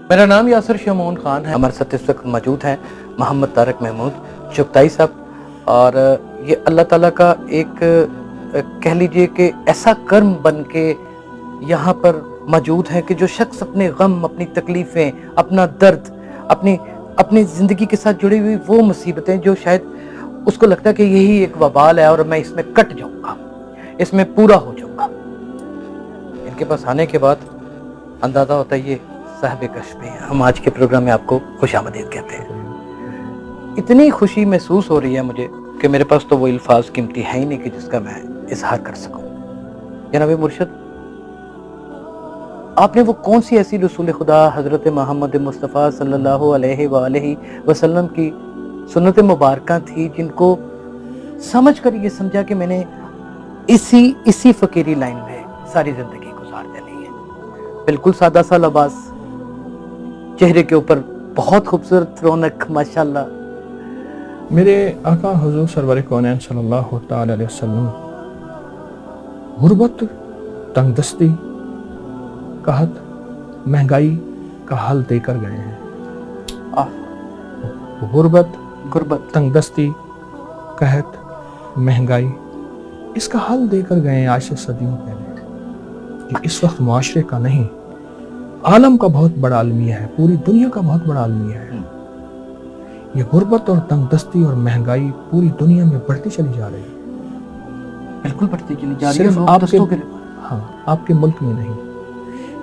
میرا نام یاسر شمعون خان ہے. ہمارے ساتھ اس وقت موجود ہیں محمد طارق محمود چغتائی صاحب, اور یہ اللہ تعالیٰ کا ایک کہہ لیجئے کہ ایسا کرم بن کے یہاں پر موجود ہے کہ جو شخص اپنے غم, اپنی تکلیفیں, اپنا درد, اپنی زندگی کے ساتھ جڑی ہوئی وہ مصیبتیں جو شاید اس کو لگتا ہے کہ یہی ایک وبال ہے اور میں اس میں کٹ جاؤں گا, اس میں پورا ہو جاؤں گا, ان کے پاس آنے کے بعد اندازہ ہوتا ہے یہ صاحب کشف ہیں. ہم آج کے پروگرام میں آپ کو خوش آمدید کہتے ہیں. اتنی خوشی محسوس ہو رہی ہے مجھے کہ میرے پاس تو وہ الفاظ قیمتی ہے ہی نہیں کہ جس کا میں اظہار کر سکوں. جناب مرشد, آپ نے وہ کون سی ایسی رسول خدا حضرت محمد مصطفیٰ صلی اللہ علیہ وآلہ وسلم کی سنت مبارکہ تھی جن کو سمجھ کر یہ سمجھا کہ میں نے اسی فقیری لائن میں ساری زندگی گزار دینی ہے. بالکل سادہ سا لباس, چہرے کے اوپر بہت خوبصورت رونق ماشاءاللہ. میرے آقا حضور سرور کونین صلی اللہ تعالی علیہ وسلم غربت, تنگ دستی, قحط, مہنگائی کا حل دے کر گئے ہیں. غربت, تنگ دستی, قحط, مہنگائی, اس کا حل دے کر گئے ہیں آج سے صدیوں پہلے. یہ اس وقت معاشرے کا نہیں, عالم کا بہت بڑا المیہ ہے, پوری دنیا کا بہت بڑا المیہ ہے. یہ غربت اور تنگ دستی اور مہنگائی پوری دنیا میں بڑھتی چلی جا رہی ہے. بالکل بڑھتی چلی جا رہی ہے. صرف آپ کے ملک میں نہیں.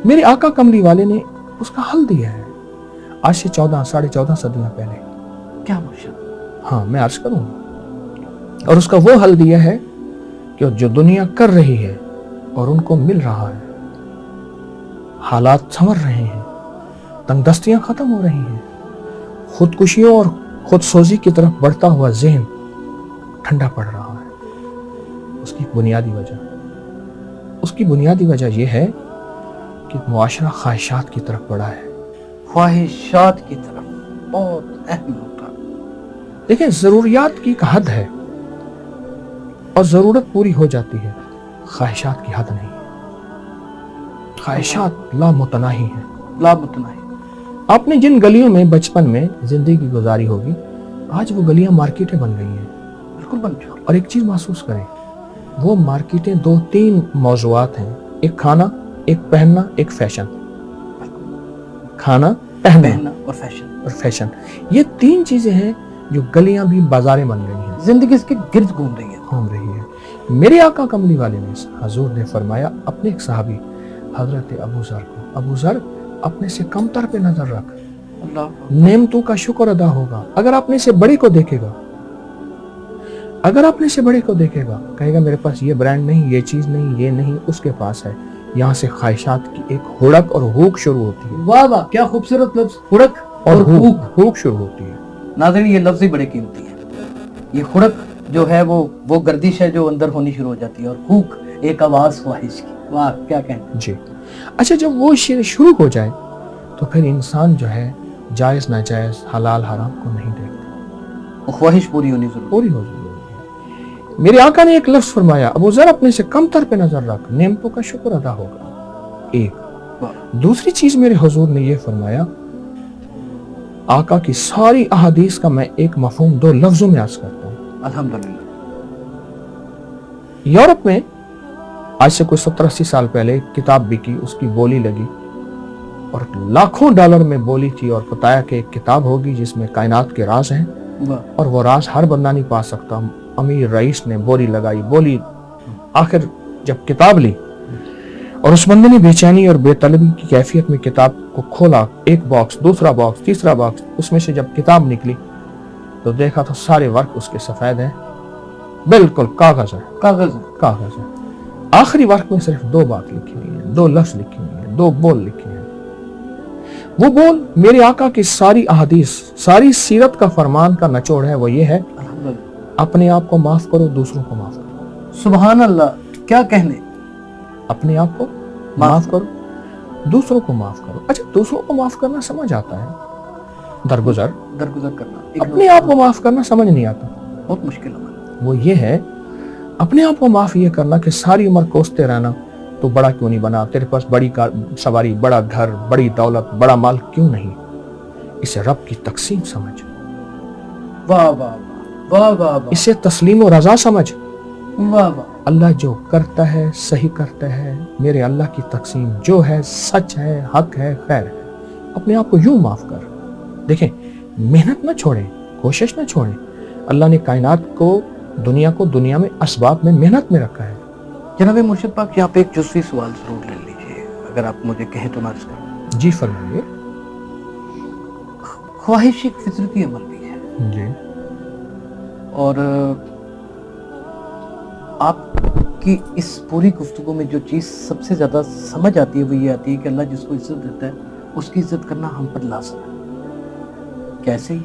میرے آقا کملی والے نے اس کا حل دیا ہے آج سے 14.5 صدیاں پہلے. کیا مرشد؟ ہاں, میں عرض کروں, اور اس کا وہ حل دیا ہے کہ جو دنیا کر رہی ہے اور ان کو مل رہا ہے, حالات سنور رہے ہیں, تنگ دستیاں ختم ہو رہی ہیں, خودکشیوں اور خود سوزی کی طرف بڑھتا ہوا ذہن ٹھنڈا پڑ رہا ہے. اس کی بنیادی وجہ یہ ہے کہ معاشرہ خواہشات کی طرف بڑھا ہے. خواہشات کی طرف بہت اہم ہوتا. دیکھیں, ضروریات کی ایک حد ہے اور ضرورت پوری ہو جاتی ہے, خواہشات کی حد نہیں. خواہشات لامتناہی ہیں, لامتناہی. آپ نے جن گلیوں میں بچپن میں زندگی گزاری ہوگی, آج وہ گلیاں مارکیٹیں بن گئی ہیں. بالکل بن چکی. اور ایک چیز محسوس کریں, وہ مارکیٹیں 2-3 موضوعات ہیں, ایک کھانا, ایک پہننا, ایک فیشن. کھانا, پہننا اور فیشن, یہ 3 چیزیں ہیں جو گلیاں بھی بازاریں بن گئی ہیں, زندگی اس کے گرد گھوم رہی ہے. میرے آقا کملی والے نے, حضور نے فرمایا اپنے ایک صحابی حضرت ابو ذر کو, ابو ذر اپنے سے کم تر پہ نظر رکھ, نعمتوں کا شکر ادا ہوگا. اگر اپنے سے بڑے کو دیکھے گا, کہے گا میرے پاس یہ برانڈ نہیں, یہ چیز نہیں, یہ نہیں, اس کے پاس ہے. یہاں سے خواہشات کی ایک ہڑک اور ہوک شروع ہوتی ہے. واہ واہ, کیا خوبصورت لفظ, ہڑک اور ہوک شروع ہوتی ہے. ناظرین, یہ لفظ ہی بڑے قیمتی ہے. یہ ہڑک جو ہے وہ گردش ہے جو اندر ہونی شروع ہو جاتی ہے, اور ہوک ایک آواز خواہش کی. واہ, کیا کہنا. جی, اچھا, جب وہ شروع ہو جائے تو پھر انسان جو ہے جائز ناجائز, حلال حرام کو نہیں دیکھتا. خواہش پوری ہونی ضروری ہے. میرے آقا نے ایک لفظ فرمایا, ابو ذر اپنے سے کم تر پہ نظر رکھ, نعمتوں کا شکر ادا ہوگا. ایک دوسری چیز میرے حضور نے یہ فرمایا, آقا کی ساری احادیث کا میں ایک مفہوم 2 لفظوں میں عرض کرتا ہوں. الحمدللہ. یورپ میں آج سے کوئی 70-80 سال پہلے ایک کتاب بکی, اس کی بولی لگی اور لاکھوں ڈالر میں بولی تھی, اور بتایا کہ ایک کتاب ہوگی جس میں کائنات کے راز ہیں, اور وہ راز ہر بندہ نہیں پا سکتا. امیر رئیس نے بولی لگائی, بولی آخر جب کتاب لی اور اس بندے نے بے چینی اور بے طلبی کی کیفیت میں کتاب کو کھولا, ایک باکس, دوسرا باکس, تیسرا باکس, اس میں سے جب کتاب نکلی تو دیکھا تو سارے ورق اس کے سفید ہیں, بالکل کاغذ ہے. آخری ورق میں صرف 2 بات لکھی ہوئی ہیں, 2 لفظ لکھی ہوئی ہیں, 2 بول لکھے ہیں. وہ بول میرے آقا کی ساری احادیث, ساری سیرت کا فرمان کا نچوڑ ہے. وہ یہ ہے, اپنے آپ کو معاف کرو, دوسروں کو معاف کرو. سبحان اللہ, کیا کہنے. اپنے آپ کو معاف کرو, دوسروں کو معاف کرو. اچھا, دوسروں کو معاف کرنا سمجھ آتا ہے, درگزر کرنا. اپنے آپ کو معاف کرنا سمجھ نہیں آتا, بہت مشکل ہے. وہ یہ ہے اپنے آپ کو معاف یہ کرنا کہ ساری عمر کوستے رہنا تو بڑا کیوں نہیں بنا, تیرے پاس بڑی سواری, بڑا گھر, بڑی دولت, بڑا مال کیوں نہیں؟ اسے رب کی تقسیم سمجھ, واہ واہ واہ واہ واہ, اسے تسلیم و رضا سمجھ. واہ واہ, اللہ جو کرتا ہے صحیح کرتا ہے, میرے اللہ کی تقسیم جو ہے سچ ہے, حق ہے, خیر ہے. اپنے آپ کو یوں معاف کر. دیکھیں, محنت نہ چھوڑیں, کوشش نہ چھوڑیں. اللہ نے کائنات کو, دنیا کو, دنیا میں اسباب میں, محنت میں رکھا ہے. جناب مرشد پاک یہاں پہ ایک جزوی سوال ضرور لے لیجیے, اگر آپ مجھے کہیں تو میں عرض کروں. جی فرمائیے. خواہش ایک فطرتی عمل بھی ہے جی, اور آپ کی اس پوری گفتگو میں جو چیز سب سے زیادہ سمجھ آتی ہے وہ یہ آتی ہے کہ اللہ جس کو عزت دیتا ہے اس کی عزت کرنا ہم پر لازم ہے. کیسے ہی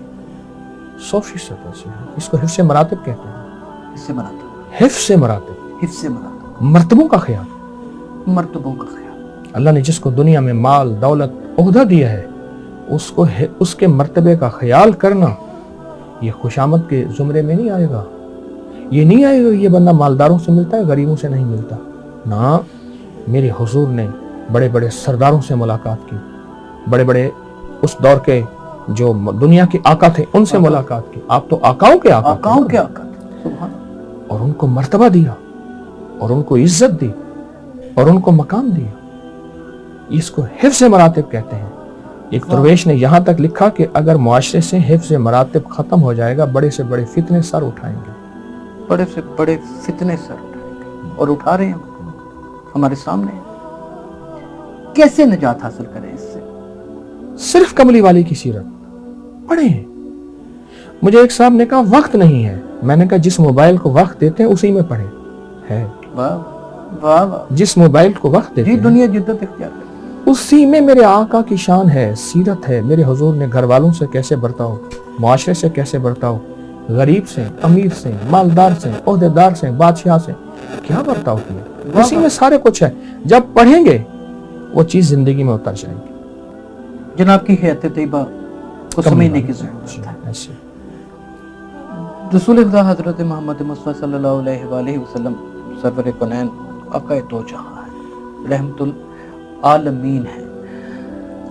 100% ایسے ہے. اس کو حفظ مراتب کہتے ہیں. اس سے مناتا حفظ مراتب, حفظ سے مناتا, مرتبوں کا خیال. مرتبوں کا خیال. اللہ نے جس کو دنیا میں مال, دولت, عہدہ دیا ہے, اس کے مرتبے کا خیال کرنا یہ خوشامد کے زمرے میں نہیں آئے گا. یہ نہیں آئے گا یہ بندہ مالداروں سے ملتا ہے, غریبوں سے نہیں ملتا. نہ, میرے حضور نے بڑے بڑے سرداروں سے ملاقات کی, بڑے بڑے اس دور کے جو دنیا کے آقا تھے ان سے ملاقات کی. آپ تو آقاؤں کے آقا تھے, سبحان, اور ان کو مرتبہ دیا, اور ان کو عزت دی, اور ان کو مقام دیا. اس کو حفظ مراتب کہتے ہیں. ایک درویش نے یہاں تک لکھا کہ اگر معاشرے سے حفظ مراتب ختم ہو جائے گا, بڑے سے بڑے فتنے سر اٹھائیں گے. بڑے سے بڑے فتنے سر اٹھائیں گے, اور اٹھا رہے ہیں ہمارے سامنے. کیسے نجات حاصل کریں اس سے؟ صرف کملی والی کی سیرت پڑھیں. مجھے ایک صاحب نے کہا وقت نہیں ہے. میں نے کہا جس موبائل کو وقت دیتے ہیں اسی میں پڑھیں. ہے واہ واہ واہ, جس موبائل کو وقت دیتے جی ہیں دنیا جدت اختیار کرے, اسی میں میرے آقا کی شان ہے, سیرت ہے. میرے حضور نے گھر والوں سے کیسے برتاؤ, معاشرے سے کیسے برتاؤ, غریب سے, امیر سے, مالدار سے, عہدیدار سے, بادشاہ سے کیا برتاؤ کیا, اسی میں سارے کچھ ہے. جب پڑھیں گے وہ چیز زندگی میں اتر جائے گی. جناب کی حیات طیبہ کو سمجھنے کی ضرورت ہے. ایسے رسول خدا حضرت محمد مصطفیٰ صلی اللہ علیہ وآلہ وسلم سرور کونین آقا دو جہاں ہے, رحمت العالمین ہے.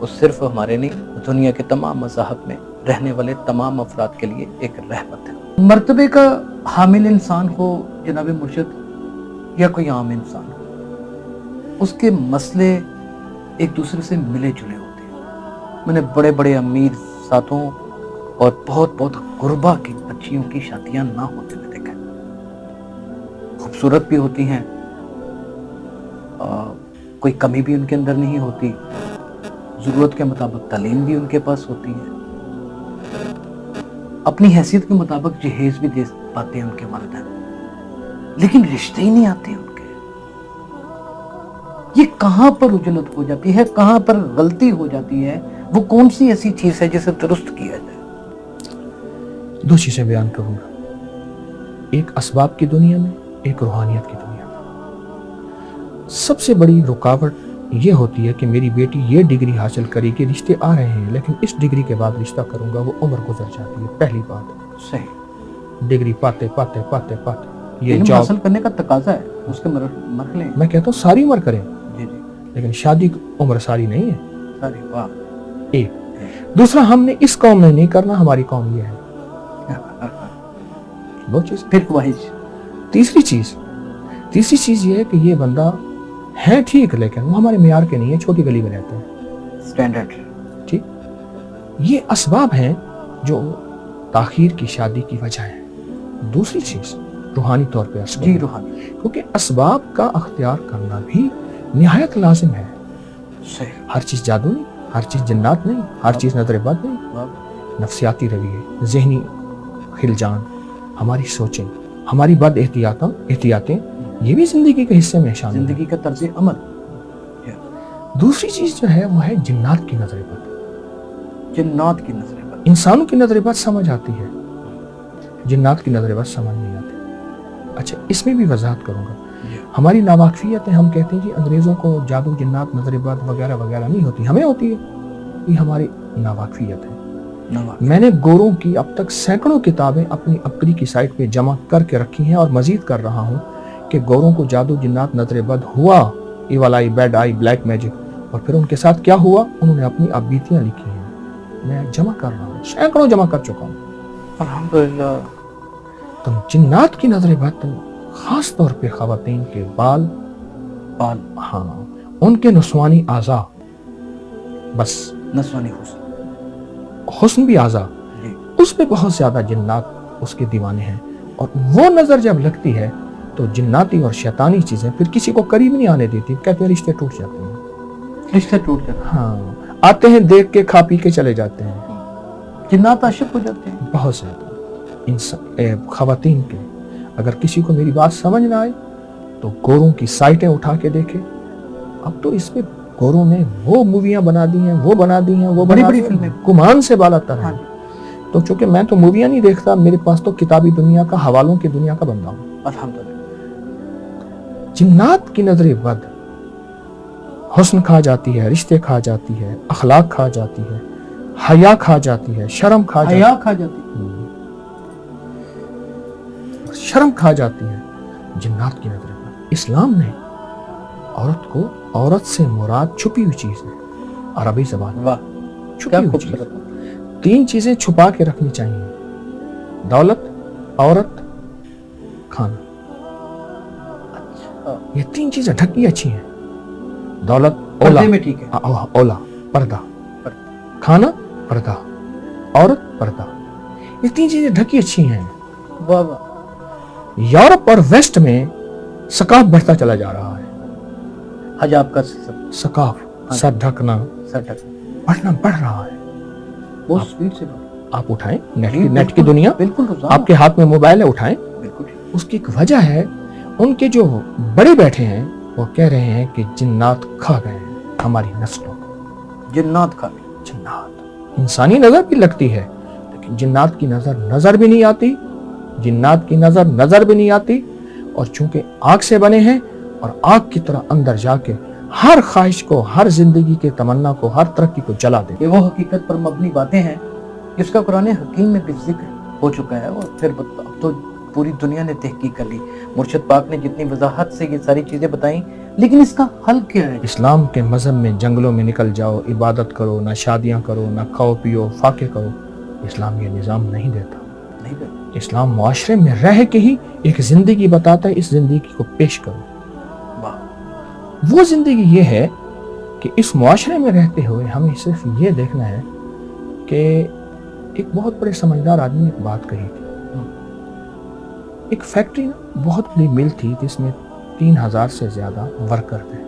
وہ صرف ہمارے نہیں, دنیا کے تمام مذاہب میں رہنے والے تمام افراد کے لیے ایک رحمت ہے. مرتبے کا حامل انسان ہو جناب مرشد, یا کوئی عام انسان ہو, اس کے مسئلے ایک دوسرے سے ملے جلے ہوتے ہیں. میں نے بڑے بڑے امیر ساتھوں اور بہت بہت غربا کی بچیوں کی شادیاں نہ ہوتے ہوئے دیکھا. خوبصورت بھی ہوتی ہیں, کوئی کمی بھی ان کے اندر نہیں ہوتی, ضرورت کے مطابق تعلیم بھی ان کے پاس ہوتی ہے, اپنی حیثیت کے مطابق جہیز بھی دے پاتے ہیں ان کے والدین, لیکن رشتے ہی نہیں آتے ان کے. یہ کہاں پر اجلت ہو جاتی ہے, کہاں پر غلطی ہو جاتی ہے, وہ کون سی ایسی چیز ہے جسے درست کیا جائے؟ دو چیزیں بیان کروں گا, ایک اسباب کی دنیا میں, ایک روحانیت کی دنیا میں. سب سے بڑی رکاوٹ یہ ہوتی ہے کہ میری بیٹی یہ ڈگری حاصل کرے گی, رشتے آ رہے ہیں لیکن اس ڈگری کے بعد رشتہ کروں گا, وہ عمر گزر جاتی ہے. پہلی بات صحیح, ڈگری پاتے پاتے پاتے پاتے یہ علم جاب حاصل کرنے کا تقاضا ہے, اس کے مرحلے ہیں. میں کہتا ہوں ساری عمر کریں, جی جی, لیکن شادی کی عمر ساری نہیں ہے. ساری, واہ. ایک دوسرا, ہم نے اس قوم میں نہیں کرنا, ہماری قوم یہ ہے. دو چیز. پھر خواہش. تیسری چیز یہ ہے کہ یہ بندہ ہے ٹھیک لیکن وہ ہمارے معیار کے نہیں ہے, چھوٹی گلی میں رہتے ہیں, سٹینڈرڈ. ٹھیک. یہ اسباب ہیں جو تاخیر کی شادی کی وجہ ہے. دوسری چیز روحانی طور پہ اسباب, جی روحانی, کیونکہ اسباب کا اختیار کرنا بھی نہایت لازم ہے. صحیح, ہر چیز جادو نہیں, ہر چیز جنات نہیں, ہر چیز نظر بد نہیں. نفسیاتی رویے, ذہنی خلجان, ہماری سوچیں, ہماری بد احتیاطیں یہ بھی زندگی کے حصے میں شامل ہیں, زندگی کا طرز عمل. دوسری چیز جو ہے وہ ہے جنات کی نظر بد. جنات کی نظر بد, انسانوں کی نظر بد سمجھ آتی ہے, جنات کی نظر بد سمجھ نہیں آتی. اچھا, اس میں بھی وضاحت کروں گا. ہماری ناواقفیت ہے, ہم کہتے ہیں جی انگریزوں کو جادو, جنات, نظر بد وغیرہ وغیرہ نہیں ہوتی, ہمیں ہوتی ہے. یہ ہماری ناواقفیت ہے. میں نے گوروں کی اب تک سینکڑوں کتابیں اپنی اپری کی سائٹ پہ جمع کر کے رکھی ہیں, اور مزید کر رہا ہوں کہ گوروں کو جادو, جنات, نظر بد ہوا evil eye, bad eye, black magic. اور پھر ان کے ساتھ کیا ہوا, انہوں نے اپنی ابیتیاں لکھی ہیں, میں جمع کر رہا ہوں, سینکڑوں جمع کر چکا ہوں. الحمدللہ. تو جنات کی نظر بد خاص طور پہ خواتین کے بال, ہاں, ان کے نسوانی اعضاء, بس نسوانی حسن بھی اعضاء, اس پہ بہت زیادہ جنات اس کے دیوانے ہیں. اور وہ نظر جب لگتی ہے تو جناتی اور شیطانی چیزیں پھر کسی کو قریب نہیں آنے دیتی, کہتے ہیں رشتے ٹوٹ جاتے ہیں, رشتے ٹوٹ جاتے ہیں. ہاں, آتے ہیں دیکھ کے کھا پی کے چلے جاتے ہیں. جنات عاشق ہو جاتے ہیں بہت زیادہ خواتین کے. اگر کسی کو میری بات سمجھ نہ آئے تو گوروں کی سائٹیں اٹھا کے دیکھے. اب تو اس پہ گوروں نے وہ موویاں بنا دی ہیں, وہ بنا دی ہیں, وہ بڑی بڑی فلمیں گمان سے بالا تر ہیں. تو چونکہ میں تو موویاں نہیں دیکھتا, میرے پاس تو کتابی دنیا کا, حوالوں کی دنیا کا بندہ ہوں. الحمدللہ. جنات کی نظر بد حسن کھا جاتی ہے, رشتے کھا جاتی ہے, اخلاق کھا جاتی ہے, حیا کھا جاتی ہے, شرم کھا جاتی ہے, شرم کھا جاتی ہے. جنات کی نظر بد. اسلام نے عورت کو, عورت سے مراد چھپی ہوئی چیز ہے, عربی زبان چھپی ہوئی چیز. 3 چیزیں چھپا کے رکھنی چاہیے, دولت, عورت, کھانا. یہ 3 چیزیں ڈھکی اچھی ہیں. دولت اولا میں ٹھیک ہے, اولا پردہ, کھانا پردہ, عورت پردہ. یہ 3 چیزیں ڈھکی اچھی ہیں. یورپ اور ویسٹ میں ثقاف بڑھتا چلا جا رہا ہے. حجاب کا ثقاف, سر ڈھکنا بڑھنا بڑھ رہا ہے. آپ اٹھائیں نیٹ کی دنیا, آپ کے ہاتھ میں موبائل ہے, اٹھائیں. اس کی ایک وجہ ہے, ان کے جو بڑے بیٹھے ہیں وہ کہہ رہے ہیں کہ جنات کھا گئے ہیں ہماری نسلوں کو. جنات کھا گئے. جنات انسانی نظر بھی لگتی ہے, لیکن جنات کی نظر بھی نہیں آتی. جنات کی نظر بھی نہیں آتی. اور چونکہ آگ سے بنے ہیں, اور آگ کی طرح اندر جا کے ہر خواہش کو, ہر زندگی کے تمنا کو, ہر ترقی کو جلا دے. یہ وہ حقیقت پر مبنی باتیں ہیں جس کا قرآن حکیم میں بھی ذکر ہو چکا ہے, اور پھر اب تو پوری دنیا نے تحقیق کر لی. مرشد پاک نے جتنی وضاحت سے یہ ساری چیزیں بتائیں, لیکن اس کا حل کیا ہے؟ اسلام کے مذہب میں جنگلوں میں نکل جاؤ, عبادت کرو, نہ شادیاں کرو, نہ کھاؤ پیو فاقے کرو. اسلام یہ نظام نہیں دیتا. اسلام معاشرے میں رہ کے ہی ایک زندگی بتاتا ہے, اس زندگی کو پیش کرو. وہ زندگی یہ ہے کہ اس معاشرے میں رہتے ہوئے ہمیں صرف یہ دیکھنا ہے کہ ایک بہت بڑے سمجھدار آدمی نے ایک بات کہی تھی. ایک فیکٹری, بہت بڑی مل تھی جس میں 3000 سے زیادہ ورکر تھے.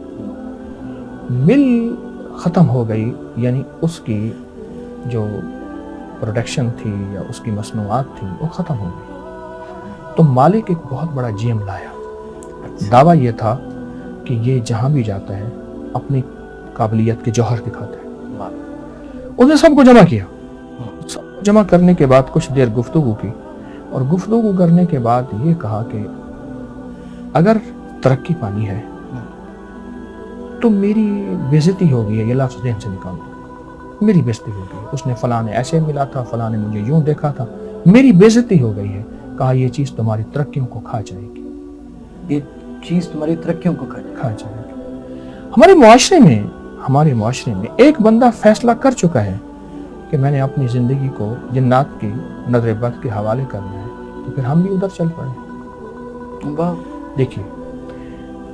مل ختم ہو گئی, یعنی اس کی جو پروڈکشن تھی یا اس کی مصنوعات تھی وہ ختم ہو گئی. تو مالک ایک بہت بڑا جی ایم لایا. دعویٰ یہ تھا کہ یہ جہاں بھی جاتا ہے اپنی قابلیت کے جوہر دکھاتا ہے. اس نے سب کو جمع کیا. سب کو جمع کرنے کے بعد کچھ دیر گفتگو کی, اور گفتگو کرنے کے بعد یہ کہا کہ اگر ترقی پانی ہے تو میری بےعزتی ہو گئی ہے. یہ لفظ ذہن سے نکال دو, میری بےعزتی ہو گئی. اس نے فلاں نے ایسے ملا تھا, فلاں نے مجھے یوں دیکھا تھا, میری بےعزتی ہو گئی ہے. کہا یہ چیز تمہاری ترقیوں کو کھا جائے گی. یہ چیز تمہاری ترقیوں کو کھا جائے گی. ہمارے معاشرے میں ایک بندہ فیصلہ کر چکا ہے کہ میں نے اپنی زندگی کو جنات کی نظر بد کے حوالے کرنا ہے, تو پھر ہم بھی ادھر چل پڑے. دیکھیے,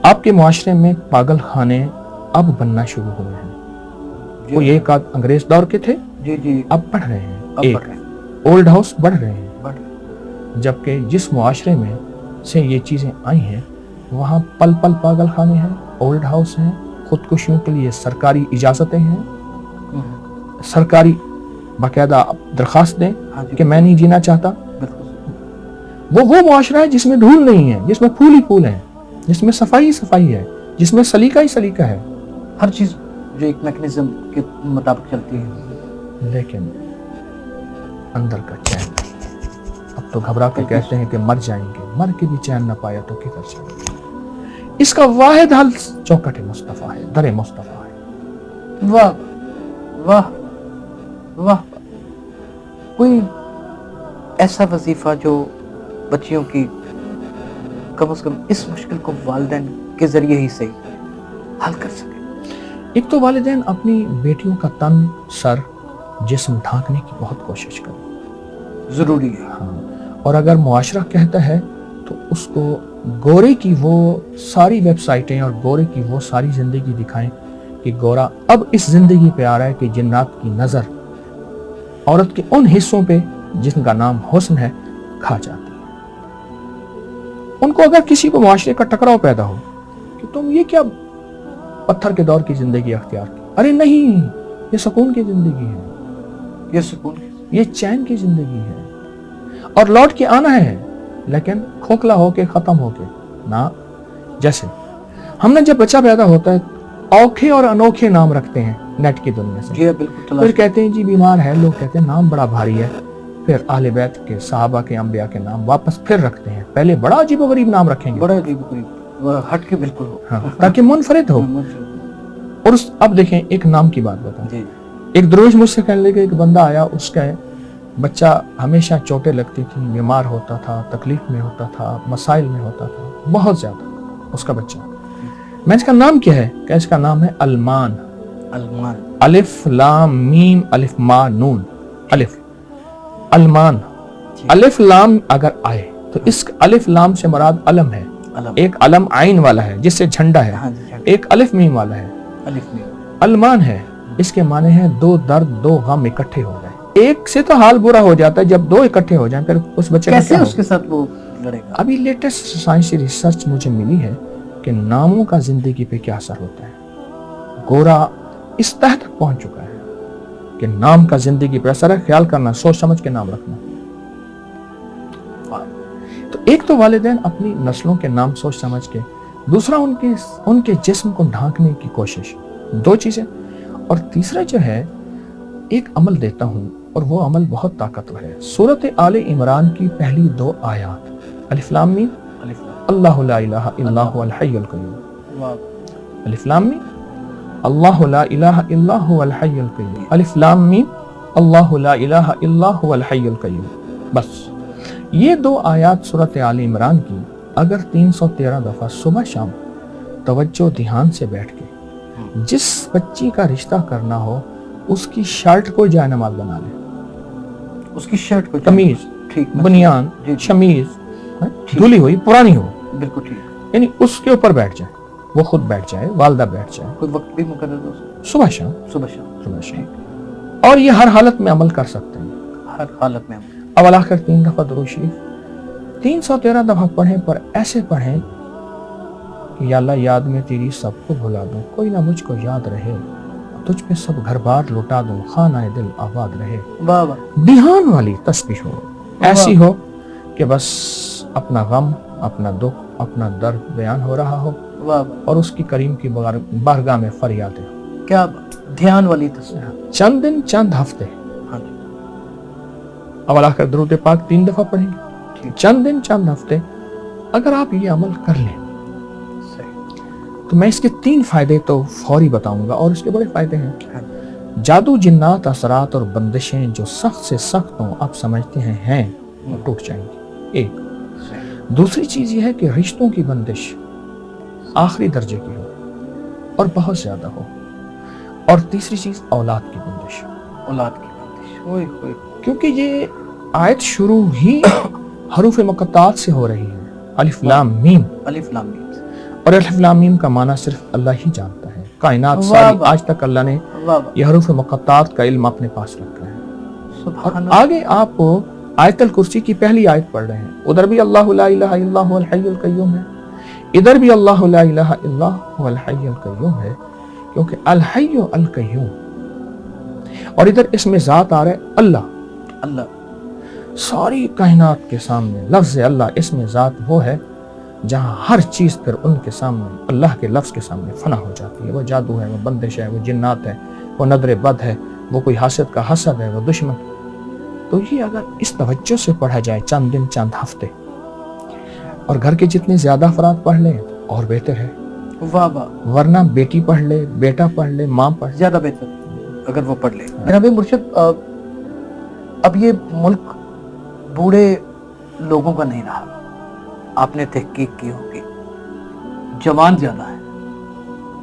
آپ کے معاشرے میں پاگل خانے اب بننا شروع ہوئے ہیں. وہ ایک انگریز دور کے تھے, اب بڑھ رہے ہیں. ایک اولڈ ہاؤس بڑھ رہے ہیں, جبکہ جس معاشرے میں سے یہ چیزیں آئی ہیں وہاں پل پل پاگل خانے ہیں, اولڈ ہاؤس ہیں, خودکشیوں کے لیے سرکاری اجازتیں ہیں, سرکاری باقاعدہ درخواست دیں کہ میں نہیں جینا چاہتا. وہ معاشرہ ہے جس میں دھول نہیں ہے, جس میں پھول ہی پھول ہیں, جس میں صفائی صفائی ہے, جس میں سلیقہ ہی سلیقہ ہے. ہر چیز جو ایک میکنزم کے مطابق چلتی ہے, لیکن اندر کا چین نہیں ہے. اب تو گھبرا کے کہتے ہیں کہ مر جائیں گے, مر کے بھی چین نہ پایا تو کدھر چلیں گے. اس کا واحد حل چوکٹ مصطفیٰ ہے, در مصطفیٰ ہے. واہ واہ واہ. کوئی ایسا وظیفہ جو بچیوں کی کم از کم اس مشکل کو والدین کے ذریعے ہی صحیح حل کر سکیں. ایک تو والدین اپنی بیٹیوں کا تن، سر، جسم ڈھانکنے کی بہت کوشش کریں، ضروری ہے. ہاں. اور اگر معاشرہ کہتا ہے تو اس کو گورے کی وہ ساری ویب سائٹیں اور گورے کی وہ ساری زندگی دکھائیں کہ گورا اب اس زندگی پہ آ رہا ہے کہ جنات کی نظر عورت کے ان حصوں پہ جن کا نام حسن ہے کھا جاتی ہے. ان کو اگر کسی کو معاشرے کا ٹکراؤ پیدا ہو کہ تم یہ کیا پتھر کے دور کی زندگی اختیار کی، ارے نہیں، یہ سکون کی زندگی ہے، یہ سکون یہ چین کی زندگی ہے، اور لوٹ کے آنا ہے، لیکن کھوکھلا ہو کے، ختم ہو کے نہ. جیسے ہم نے جب بچہ پیدا ہوتا ہے اوکھے اور انوکھے نام رکھتے ہیں نیٹ کی دنیا سے. جی بالکل. پھر کہتے ہیں جی بیمار ہے، لوگ کہتے ہیں نام بڑا بھاری ہے. پھر اہل بیت کے، صحابہ کے، انبیاء کے نام واپس پھر رکھتے ہیں. پہلے بڑا عجیب و غریب نام رکھیں گے، بڑا عجیب و غریب، ہٹ کے بالکل ہو، ہاں، تاکہ منفرد ہو. اور اب دیکھیں ایک نام کی بات بتاؤں. جی. ایک درویش مجھ سے کہنے لگے، ایک بندہ آیا، اس کا بچہ ہمیشہ چوٹیں لگتی تھی، بیمار ہوتا تھا، تکلیف میں ہوتا تھا، مسائل میں ہوتا تھا بہت زیادہ اس کا بچہ. میں اس کا نام کیا ہے؟ کہ اس کا نام ہے المان. المان، الف لام میم الف ما نون، الف، المان. الف لام اگر آئے تو اس الف لام سے مراد علم ہے. ایک علم عین والا ہے جس سے جھنڈا ہے، ایک الف میم والا ہے. المان ہے، اس کے معنی ہے دو درد، دو غم اکٹھے ہو گئے. ایک سے تو حال برا ہو جاتا ہے، جب دو اکٹھے ہو جائیں پھر اس بچے کیسے اس کے ساتھ وہ لڑے گا؟ ابھی لیٹسٹ سائنسی ریسرچ مجھے ملی ہے کہ ناموں کا زندگی پہ کیا اثر ہوتا ہے. گورا اس تہ تک پہنچ چکا ہے کہ نام کا زندگی پہ اثر ہے. خیال کرنا، سوچ سمجھ کے نام رکھنا. تو ایک تو والدین اپنی نسلوں کے نام سوچ سمجھ کے، دوسرا ان کے جسم کو ڈھانکنے کی کوشش. دو چیزیں. اور تیسرا جو ہے ایک عمل دیتا ہوں، اور وہ عمل بہت طاقتور ہے. سورۃ آل عمران کی پہلی 2 آیات، الف لام میم اللہ لا الہ الا هو الحی القیوم. الف لام میم اللہ لا الہ الا هو الحی القیوم. الف لام میم اللہ لا الہ الا هو الحی القیوم. بس یہ 2 آیات سورۃ آل عمران کی اگر 313 دفعہ صبح شام توجہ دھیان سے بیٹھ کے جس بچی کا رشتہ کرنا ہو اس کی شرٹ کو جائے نماز بنا لے، اس کی شرٹ کو قمیض، بنیان، شمیز دھلی ہوئی پرانی ہو، بالکل ٹھیک، یعنی اس کے اوپر بیٹھ جائے، وہ خود بیٹھ جائے، والدہ بیٹھ جائے. کوئی وقت بھی مقرر ہو، صبح شام، صبح شام، صبح شام. اور یہ ہر حالت میں عمل کر سکتے ہیں. ہر حالت میں. اول آخر 3 دفعہ درود شریف 313 دفعہ پڑھیں، پر ایسے پڑھیں کہ یا اللہ یاد میں تیری سب کو بھلا دوں، کوئی نہ مجھ کو یاد رہے، تجھ پہ سب گھر بار لوٹا دوں، خانہ دل آباد رہے. واہ واہ. دھیان والی تسبیح ہو، ایسی ہو کہ بس اپنا غم، اپنا دکھ، اپنا درد بیان ہو رہا ہو، اور اس کی کریم کی بارگاہ میں فریادیں. کیا دھیان والی تسبیح. چند دن، چند ہفتے، اول آخر درود پاک 3 دفعہ پڑھیں گے. چند دن، چند ہفتے اگر آپ یہ عمل کر لیں تو میں اس کے 3 فائدے تو فوری بتاؤں گا، اور اس کے بڑے فائدے ہیں. جادو، جنات، اثرات اور بندشیں جو سخت سے سخت ہوں آپ سمجھتے ہیں وہ ٹوٹ جائیں گی. ایک. دوسری چیز یہ ہے کہ رشتوں کی بندش آخری درجے کی ہو اور بہت زیادہ ہو. اور تیسری چیز اولاد کی بندش. اولاد کی بندش، کیونکہ یہ آیت شروع ہی حروف مقطعات سے ہو رہی ہے، الف لام میم. الف لام میم، اور الف لام میم کا معنی صرف اللہ ہی جانتا ہے. کائنات ساری آج تک اللہ نے یہ حروف مقطعات کا علم اپنے پاس رکھا ہے. اور آگے آپ آیت الکرسی کی پہلی آیت پڑھ رہے ہیں، ادھر بھی اللہ لا الہ الا هو الحی القیوم ہے، ادھر بھی اللہ لا الہ الا هو الحی القیوم ہے، کیونکہ الحی القیوم. اور ادھر اس میں ذات آ رہا ہے اللہ. ساری کائنات کے سامنے لفظ اللہ، اس میں ذات وہ ہے جہاں ہر چیز پھر ان کے سامنے اللہ کے لفظ کے سامنے فنا ہو جاتی ہے. وہ جادو ہے، وہ بندش ہے، وہ جنات ہے، وہ نظر بد ہے، وہ کوئی حاسد کا حسد ہے، وہ دشمن. تو یہ اگر اس توجہ سے پڑھا جائے چند دن، چند ہفتے، اور گھر کے جتنے زیادہ افراد پڑھ لیں اور بہتر ہے. ورنہ بیٹی پڑھ لے، بیٹا پڑھ لے، ماں پڑھ لے، زیادہ بہتر اگر وہ پڑھ لے. جناب مرشد، اب یہ ملک بوڑھے لوگوں کا نہیں رہا. آپ نے تحقیق کی ہوگی، جوان زیادہ ہے.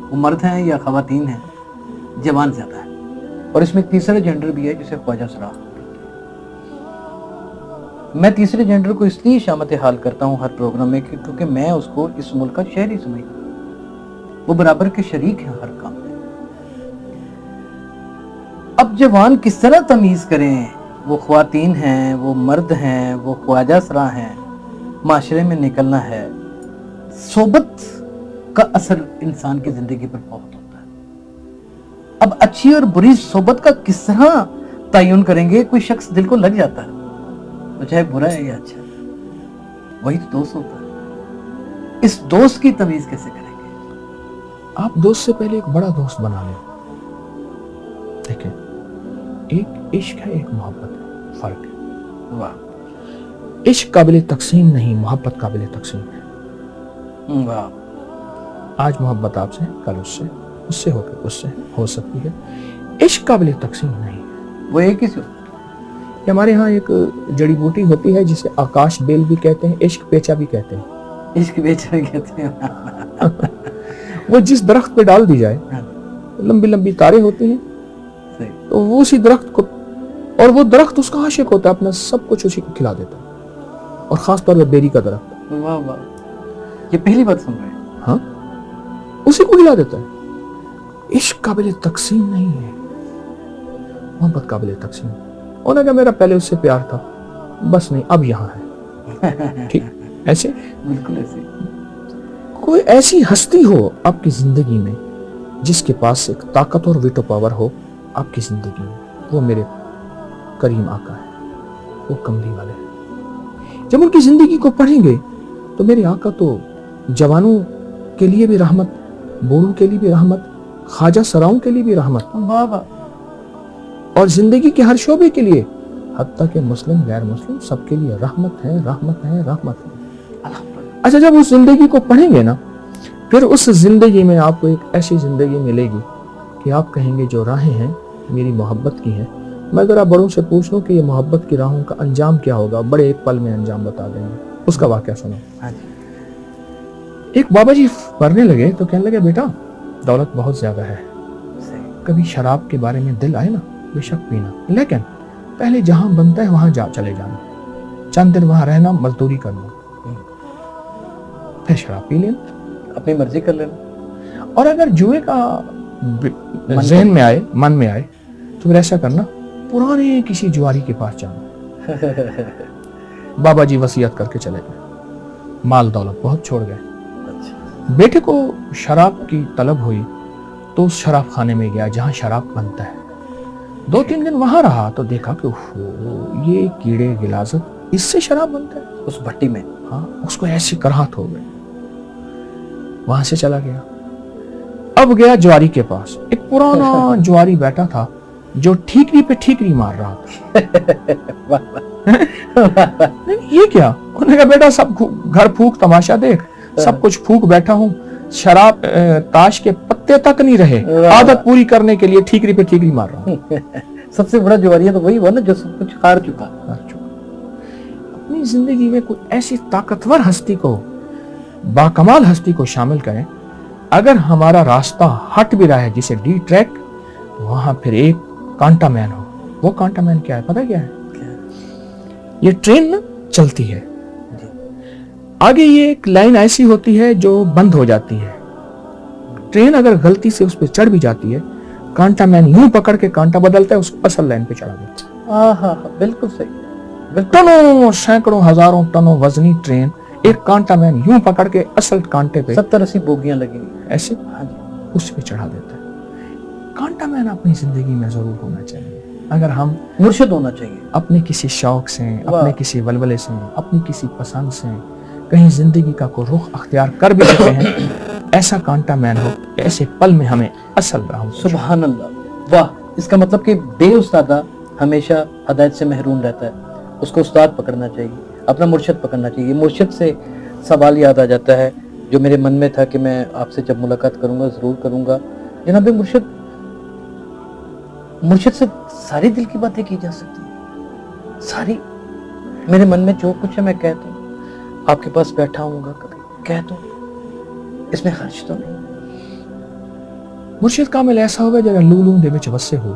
وہ مرد ہیں یا خواتین ہیں، جوان زیادہ ہے. اور اس میں ایک تیسرا جینڈر بھی ہے جسے خواجہ سرا. میں تیسرے جینڈر کو اس لیے شامت حال کرتا ہوں ہر پروگرام میں کیونکہ میں اس کو اس ملک کا شہری سمجھتا ہوں. وہ برابر کے شریک ہیں ہر کام میں. اب جوان کس طرح تمیز کریں، وہ خواتین ہیں، وہ مرد ہیں، وہ خواجہ سرا ہیں. معاشرے میں نکلنا ہے. صحبت کا اثر انسان کی زندگی پر بہت ہوتا ہے. اب اچھی اور بری صحبت کا کس طرح تعین کریں گے؟ کوئی شخص دل کو لگ جاتا ہے، وہ چاہے برا ہے یا اچھا، وہی تو دوست ہوتا ہے. اس دوست کی تمیز کیسے کریں گے؟ آپ دوست سے پہلے ایک بڑا دوست بنا لیں. دیکھیں، ایک عشق ہے، ایک محبت ہے، فرق ہے. واہ، عشق قابل تقسیم نہیں، محبت قابل تقسیم ہے. واہ. آج محبت آپ سے، کل اس سے ہو کے اس سے ہو سکتی ہے. عشق قابل تقسیم نہیں. وہ ایک ہی سے. کہ ہمارے ہاں ایک جڑی بوٹی ہوتی ہے جسے آکاش بیل بھی کہتے ہیں، عشق پیچا بھی کہتے ہیں. عشق بیچا کہتے ہیں. وہ جس درخت پہ ڈال دی جائے، لمبی لمبی تاریں ہوتی ہیں، تو وہ اسی درخت کو، اور وہ درخت اس کا عاشق ہوتا ہے، اپنا سب کچھ اسی کو کھلا دیتا ہے. اور خاص طور پہ بیری کا درخت. واہ واہ، یہ پہلی بات سن رہے ہیں. ہاں، اسی کو کھلا دیتا ہے. عشق قابل تقسیم نہیں ہے، محبت قابل تقسیم. انہوں نے کہا میرا پہلے اس سے پیار تھا، بس نہیں، اب یہاں ہے. ٹھیک، ایسے بالکل ایسے. کوئی ایسی ہستی ہو آپ کی زندگی میں جس کے پاس ایک طاقت اور ویٹو پاور ہو آپ کی زندگی میں، وہ میرے کریم آقا ہے، وہ کملی والے ہیں. جب ان کی زندگی کو پڑھیں گے تو میرے آقا تو جوانوں کے لیے بھی رحمت، بوڑھوں کے لیے بھی رحمت، خواجہ سراؤں کے لیے بھی رحمت، واہ واہ، اور زندگی کے ہر شعبے کے لیے، حتیٰ کہ مسلم غیر مسلم سب کے لیے رحمت ہے، رحمت ہے، رحمت ہے. اچھا، جب اس زندگی کو پڑھیں گے نا، پھر اس زندگی میں آپ کو ایک ایسی زندگی ملے گی کہ آپ کہیں گے جو راہیں ہیں میری محبت کی ہیں. میں ذرا بڑوں سے پوچھ لوں کہ یہ محبت کی راہوں کا انجام کیا ہوگا، بڑے ایک پل میں انجام بتا دیں گے. اس کا واقعہ سنو. ایک بابا جی پڑھنے لگے تو کہنے لگے بیٹا دولت بہت زیادہ ہے، کبھی شراب کے بارے میں دل آئے نا بے شک پینا، لیکن پہلے جہاں بنتا ہے وہاں چلے جانا، چند دن وہاں رہنا، مزدوری کرنا، پھر شراب پی لینا، اپنی مرضی کر لینا. اور اگر جوئے کا ذہن میں آئے، من میں آئے، تو پھر ایسا کرنا، پرانے کسی جواری کے پاس جانا. بابا جی وصیت کر کے چلے گئے، مال دولت بہت چھوڑ گئے. بیٹے کو شراب کی طلب ہوئی تو اس شراب خانے میں گیا جہاں شراب بنتا ہے. 2-3 دن وہاں رہا تو دیکھا کہ یہ کیڑے غلاظت، اس سے شراب بنتا ہے اس بھٹی میں. ہاں، اس کو ایسی کراہت ہو گئی، وہاں سے چلا گیا. اب گیا جواری کے پاس، ایک پرانا جواری بیٹا تھا جو ٹھیکری پہ ٹھیکری مار رہا تھا. یہ کیا؟ انہوں نے کہا بیٹا سب گھر پھونک تماشا دیکھ، سب کچھ پھونک بیٹھا ہوں، شراب تاش کے پتے تک نہیں رہے، عادت پوری کرنے کے لیے ٹھیکری پہ ٹھیکری مار رہا ہوں. سب سے بڑا جواری تو وہی ہوا نا جو سب کچھ ہار چکا. اپنی زندگی میں کوئی ایسی طاقتور ہستی کو، باکمال ہستی کو شامل کریں. اگر ہمارا راستہ ہٹ بھی رہا ہے جسے ڈی ٹریک، وہاں پھر ایک کانٹا مین ہو. وہ کانٹا مین کیا ہے پتہ کیا ہے؟ یہ ٹرین نا چلتی ہے، آگے یہ ایک لائن ایسی ہوتی ہے جو بند ہو جاتی ہے. ٹرین اگر غلطی سے اس پہ چڑھ بھی جاتی ہے، کانٹا مین یوں پکڑ کے کانٹا بدلتا ہے، اس کو اصل لائن پہ چڑھا دیتا ہے. بالکل صحیح. ٹنوں، سینکڑوں، ہزاروں ٹنوں وزنی ٹرین ایک کانٹا مین یوں پکڑ کے اصل کانٹے پہ 70-80 بوگیاں لگی ایسے اس پہ چڑھا دیتا ہے. کانٹا مین اپنی زندگی میں ضرور ہونا چاہیے. اگر ہم مرشد ہونا چاہیے، اپنے کسی شوق سے، اپنے کسی ولولے سے، اپنی کسی پسند سے کہیں زندگی کا کوئی رخ اختیار کر بھی چکے ہیں، ایسا کانٹا مین ہو کہ ایسے پل میں ہمیں اصل راہ. سبحان اللہ، واہ. اس کا مطلب کہ بے استادہ ہمیشہ ہدایت سے محروم رہتا ہے. اس کو استاد پکڑنا چاہیے، اپنا مرشد پکڑنا چاہیے. مرشد سے سوال یاد آ جاتا ہے جو میرے من میں تھا کہ میں آپ سے جب ملاقات کروں گا ضرور کروں گا. جناب مرشد سے ساری دل کی باتیں کی جا سکتی ہیں، ساری. میرے من میں جو کچھ ہے میں کہتا ہوں، آپ کے پاس بیٹھا ہوں گا کبھی کہہ دوں، اس میں خرچ تو نہیں. ਮੁਰਸ਼ਿਦ ਕਾਮਿਲ ਐਸਾ ਹੋਵੇ ਜਿਹੜਾ ਲੂਲੂ ਦੇ ਵਿੱਚ ਵਸੇ ਹੋ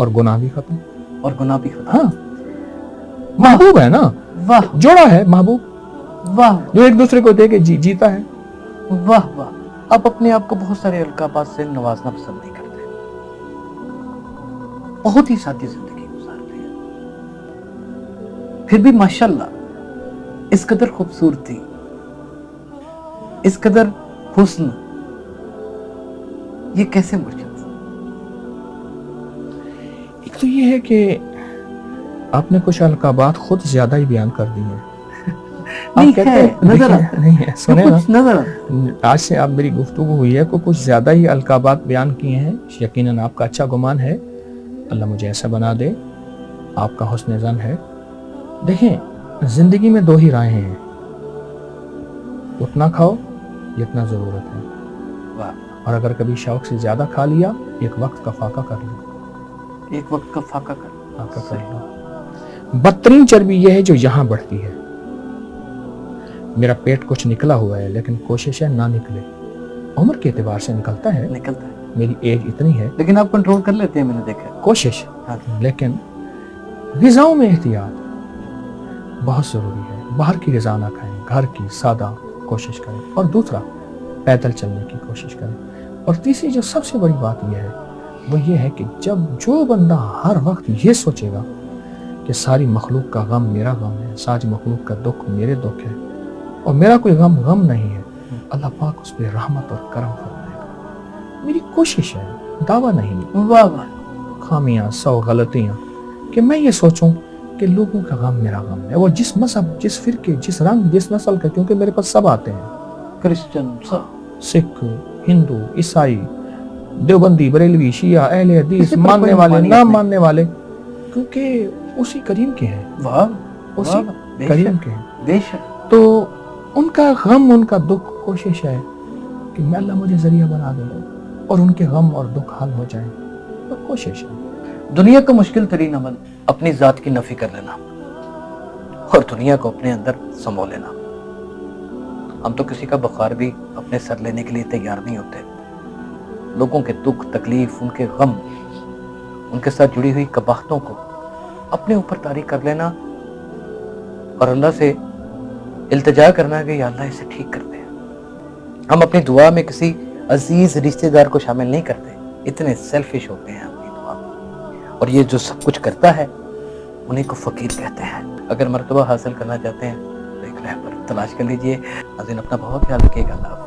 اور گناہ بھی ختم. اور گناہ بھی ختم. ہاں محبوب ہے نا, واہ جوڑا ہے محبوب واہ جو ایک دوسرے کو دے کے جیتا ہے. واہ واہ. آپ اپنے آپ کو بہت سارے القابات سے نوازنا پسند نہیں کرتے, بہت ہی سادی زندگی گزارتے ہیں, پھر بھی ماشاءاللہ اس قدر خوبصورتی, اس قدر حسن, یہ کیسے مرشد؟ ایک تو یہ ہے کہ آپ نے کچھ القابات خود زیادہ ہی بیان کر دی ہیں. نہیں ہے, نظر نہیں ہے, سنیں نا, نظر آج سے آپ میری گفتگو ہوئی ہے, کچھ زیادہ ہی القابات بیان کیے ہیں. یقیناً آپ کا اچھا گمان ہے, اللہ مجھے ایسا بنا دے, آپ کا حسن ظن ہے. دیکھیں زندگی میں 2 ہی راہیں ہیں, اتنا کھاؤ جتنا ضرورت ہے, اور اگر کبھی شوق سے زیادہ کھا لیا ایک وقت کا فاقہ کر لو. ایک وقت کا فاقہ کر لو. بدترین چربی یہ ہے جو یہاں بڑھتی ہے. میرا پیٹ کچھ نکلا ہوا ہے لیکن کوشش ہے نہ نکلے. عمر کے اعتبار سے نکلتا ہے, میری ایج اتنی ہے, لیکن آپ کنٹرول کر لیتے ہیں, میں نے دیکھا کوشش. لیکن غذاؤں میں احتیاط بہت ضروری ہے. باہر کی غذا نہ کھائیں, گھر کی سادہ کوشش کریں. اور دوسرا پیدل چلنے کی کوشش کریں. اور تیسری جو سب سے بڑی بات یہ ہے وہ یہ ہے کہ جب جو بندہ ہر وقت یہ سوچے گا کہ ساری مخلوق کا غم میرا غم ہے, ساری مخلوق کا دکھ میرے دکھ ہے, اور میرا کوئی غم نہیں ہے, اللہ پاک اس پہ رحمت اور کرم فرمائے گا. میری کوشش ہے, دعویٰ نہیں, واہ واہ, خامیاں 100 غلطیاں, کہ میں یہ سوچوں کہ لوگوں کا غم میرا غم ہے. وہ جس مذہب, جس فرقے, جس رنگ, جس نسل کا, کیونکہ میرے پاس سب آتے ہیں, کرسچن, سکھ, ہندو, عیسائی, دیوبندی, بریلوی, شیعہ, اہل حدیث, ماننے والے, نہ ماننے والے, کیونکہ اسی کریم کے ہیں. اسی کریم کے ہیں. بے شک. تو ان کا غم, ان کا دکھ, کوشش ہے کہ میں اللہ مجھے ذریعہ بنا دے اور ان کے غم اور دکھ حل ہو جائیں. تو کوشش ہے. دنیا کا مشکل ترین عمل اپنی ذات کی نفی کر لینا اور دنیا کو اپنے اندر سمو لینا. ہم تو کسی کا بخار بھی اپنے سر لینے کے لیے تیار نہیں ہوتے. لوگوں کے دکھ, تکلیف, ان کے غم, ان کے ساتھ جڑی ہوئی قباحتوں کو اپنے اوپر طاری کر لینا اور اللہ سے التجا کرنا کہ یا اللہ اسے ٹھیک کر دے. ہم اپنی دعا میں کسی عزیز رشتہ دار کو شامل نہیں کرتے, اتنے سیلفش ہوتے ہیں اپنی دعا میں. اور یہ جو سب کچھ کرتا ہے انہیں کو فقیر کہتے ہیں. اگر مرتبہ حاصل کرنا چاہتے ہیں تو ایک رہبر تلاش کر لیجئے. ناظرین اپنا بہت خیال رکھیے گا. اللہ